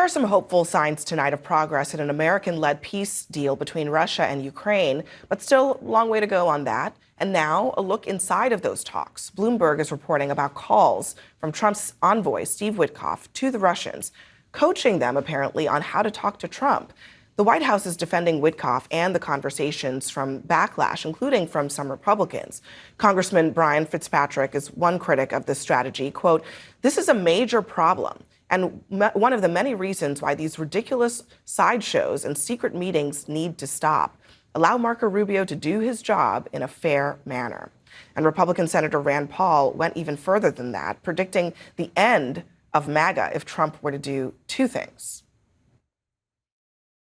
there are some hopeful signs tonight of progress in an American-led peace deal between Russia and Ukraine, but still a long way to go on that. And now a look inside of those talks. Bloomberg is reporting about calls from Trump's envoy, Steve Witkoff, to the Russians, coaching them apparently on how to talk to Trump. The White House is defending Witkoff and the conversations from backlash, including from some Republicans. Congressman Brian Fitzpatrick is one critic of this strategy. Quote, "This is a major problem and one of the many reasons why these ridiculous sideshows and secret meetings need to stop. Allow Marco Rubio to do his job in a fair manner." And Republican Senator Rand Paul went even further than that, predicting the end of MAGA if Trump were to do two things.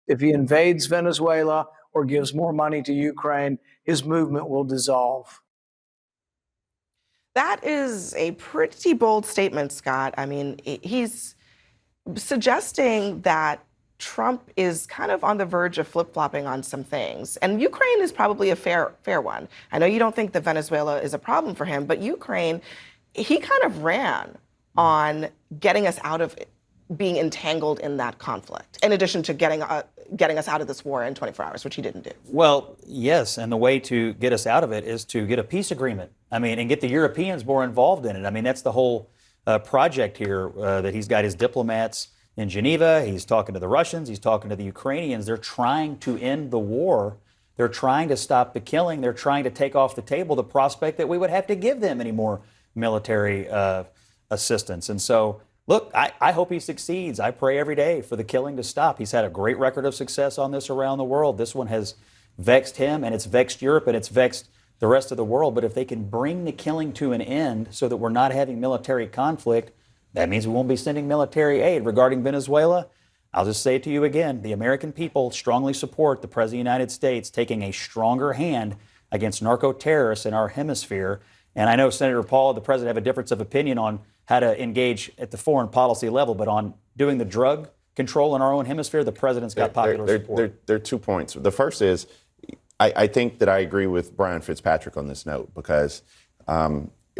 If he invades Venezuela or gives more money to Ukraine, his movement will dissolve. That is a pretty bold statement, Scott. I mean, he's suggesting that Trump is kind of on the verge of flip-flopping on some things. And Ukraine is probably a fair one. I know you don't think that Venezuela is a problem for him, but Ukraine, he kind of ran on getting us out of being entangled in that conflict, in addition to getting us out of this war in 24 hours, which he didn't do. Well, yes, and the way to get us out of it is to get a peace agreement. I mean, and get the Europeans more involved in it. I mean, that's the whole project here, that he's got his diplomats in Geneva. He's talking to the Russians. He's talking to the Ukrainians. They're trying to end the war. They're trying to stop the killing. They're trying to take off the table the prospect that we would have to give them any more military assistance. And so, look, I hope he succeeds. I pray every day for the killing to stop. He's had a great record of success on this around the world. This one has vexed him, and it's vexed Europe, and it's vexed the rest of the world. But if they can bring the killing to an end so that we're not having military conflict, that means we won't be sending military aid. Regarding Venezuela, I'll just say it to you again, the American people strongly support the President of the United States taking a stronger hand against narco-terrorists in our hemisphere. And I know Senator Paul, the President, have a difference of opinion on how to engage at the foreign policy level, but on doing the drug control in our own hemisphere, the President's got popular support. There are 2 points. The first is, I think that I agree with Brian Fitzpatrick on this note, because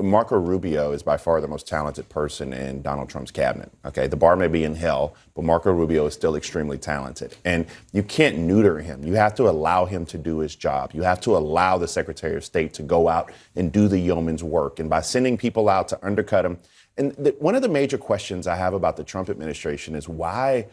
Marco Rubio is by far the most talented person in Donald Trump's cabinet. Okay, the bar may be in hell, but Marco Rubio is still extremely talented. And you can't neuter him. You have to allow him to do his job. You have to allow the Secretary of State to go out and do the yeoman's work. And by sending people out to undercut him, and one of the major questions I have about the Trump administration is why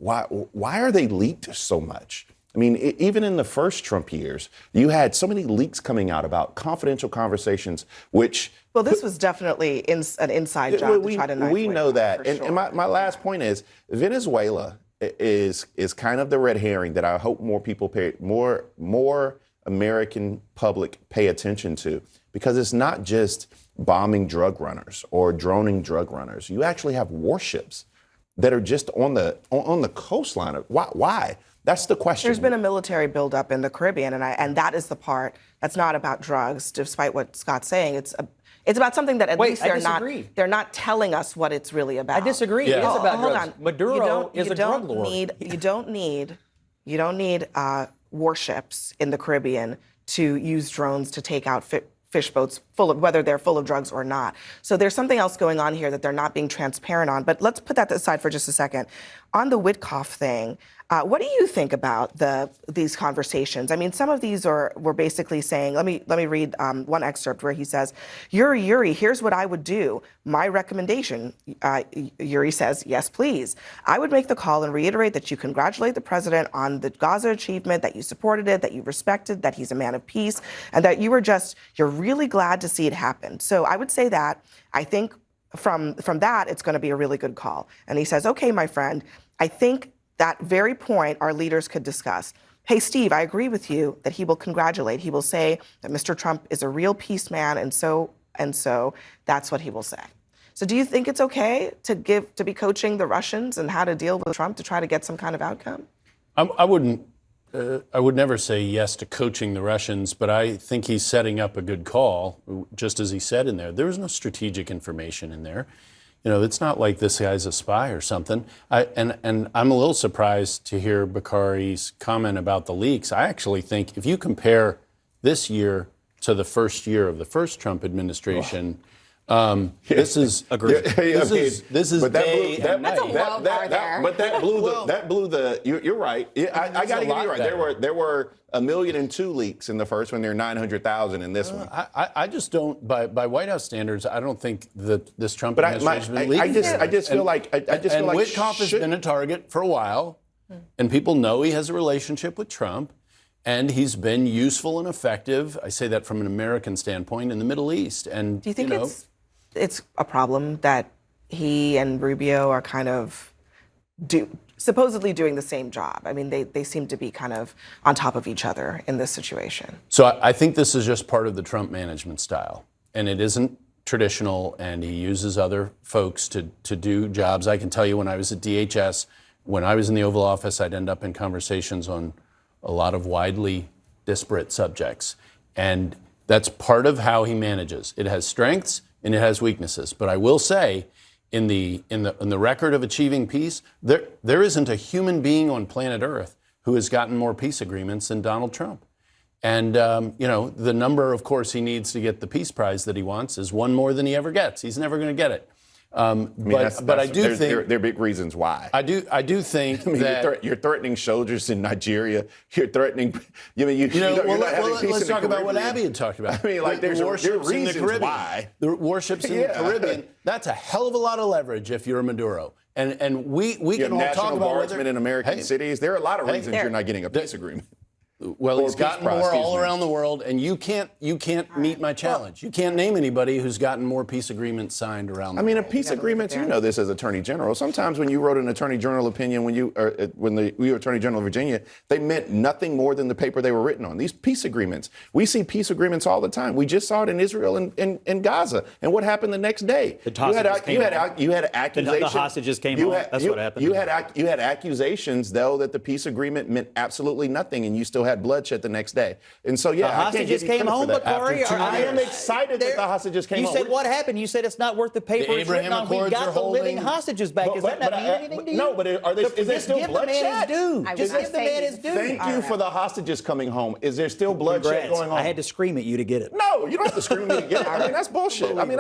are they leaked so much? I mean, even in the first Trump years, you had so many leaks coming out about confidential conversations, which... Well, this was definitely an inside job to try to knife We know that. And my last point is, Venezuela is kind of the red herring that I hope more people more American public pay attention to, because it's not just bombing drug runners or droning drug runners. You actually have warships that are just on the coastline. Why? That's the question. There's been a military buildup in the Caribbean, and that is the part that's not about drugs, despite what Scott's saying. It's about something that at least they're not telling us what it's really about. I disagree. Yeah. It is about drugs. On. Maduro is a drug lord. You don't need warships in the Caribbean to use drones to take out fish boats whether they're full of drugs or not. So there's something else going on here that they're not being transparent on. But let's put that aside for just a second. On the Witkoff thing, what do you think about these conversations? I mean, some of these were basically saying, let me read one excerpt where he says, Yuri, here's what I would do. My recommendation, Yuri says, yes, please. I would make the call and reiterate that you congratulate the president on the Gaza achievement, that you supported it, that you respected, that he's a man of peace, and that you're really glad to see it happen. So I would say that. I think from that, it's going to be a really good call. And he says, okay, my friend, I think that very point our leaders could discuss. Hey, Steve, I agree with you that he will congratulate. He will say that Mr. Trump is a real peace man, and so that's what he will say. So do you think it's okay to be coaching the Russians and how to deal with Trump to try to get some kind of outcome? I would never say yes to coaching the Russians, but I think he's setting up a good call, just as he said in there. There was no strategic information in there. You know, it's not like this guy's a spy or something. And I'm a little surprised to hear Bakari's comment about the leaks. I actually think if you compare this year to the first year of the first Trump administration, This is Agreed. This is But that day blew- and that- night. low bar there. But that blew the. You're right. I got to give you right. There were 1,002,000 leaks in the first one. There are 900,000 in this one. I just don't, by White House standards, I don't think that this Trump But administration has been leaking. I just feel like Witkoff has been a target for a while, and people know he has a relationship with Trump, and he's been useful and effective. I say that from an American standpoint in the Middle East. And Do you think it's a problem that he and Rubio are kind of supposedly doing the same job? I mean, they seem to be kind of on top of each other in this situation. So I think this is just part of the Trump management style, and it isn't traditional, and he uses other folks to do jobs. I can tell you when I was at DHS, when I was in the Oval Office, I'd end up in conversations on a lot of widely disparate subjects. And that's part of how he manages. It has strengths and it has weaknesses. But I will say, in the record of achieving peace, there isn't a human being on planet Earth who has gotten more peace agreements than Donald Trump. And the number, of course, he needs to get the peace prize that he wants is one more than he ever gets. He's never going to get it. But I do think there are big reasons why. I do think that you're threatening soldiers in Nigeria. You're threatening. Let's talk about what Abby had talked about. I mean, like there's warships in the reasons Caribbean. why. The warships in the Caribbean. That's a hell of a lot of leverage if you're Maduro. And we You have can all talk national about guardsmen whether in American cities. There are a lot of reasons you're not getting a peace agreement. Well, he's gotten more all around the world, and you can't meet my challenge. You can't name anybody who's gotten more peace agreements signed around the world. A peace agreements, you know this as Attorney General. Sometimes when you wrote an Attorney General opinion, when you were Attorney General of Virginia, they meant nothing more than the paper they were written on. These peace agreements, we see peace agreements all the time. We just saw it in Israel and Gaza. And what happened the next day? You had accusations. The hostages came home. That's what happened. You had accusations, though, that the peace agreement meant absolutely nothing, and you still had bloodshed the next day. And so, yeah, the hostages came home, Bakari. I am excited that the hostages came home. You said what happened? You said it's not worth the paper it's written on. We got the living hostages back. Does that not mean anything to you? No, but is there still bloodshed? Just give the man his due. Thank you for the hostages coming home. Is there still bloodshed going on? I had to scream at you to get it. No, you don't have to scream at me to get it. I mean, that's bullshit. I mean,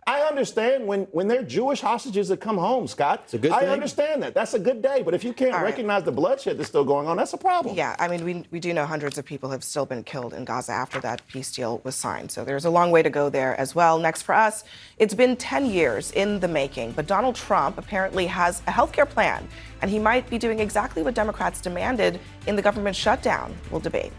I understand when they're Jewish hostages that come home, Scott. It's a good I thing. understand that. That's a good day. But if you can't recognize the bloodshed that's still going on, that's a problem. Yeah, I mean, we do know hundreds of people have still been killed in Gaza after that peace deal was signed. So there's a long way to go there as well. Next for us, it's been 10 years in the making, but Donald Trump apparently has a healthcare plan, and he might be doing exactly what Democrats demanded in the government shutdown. We'll debate.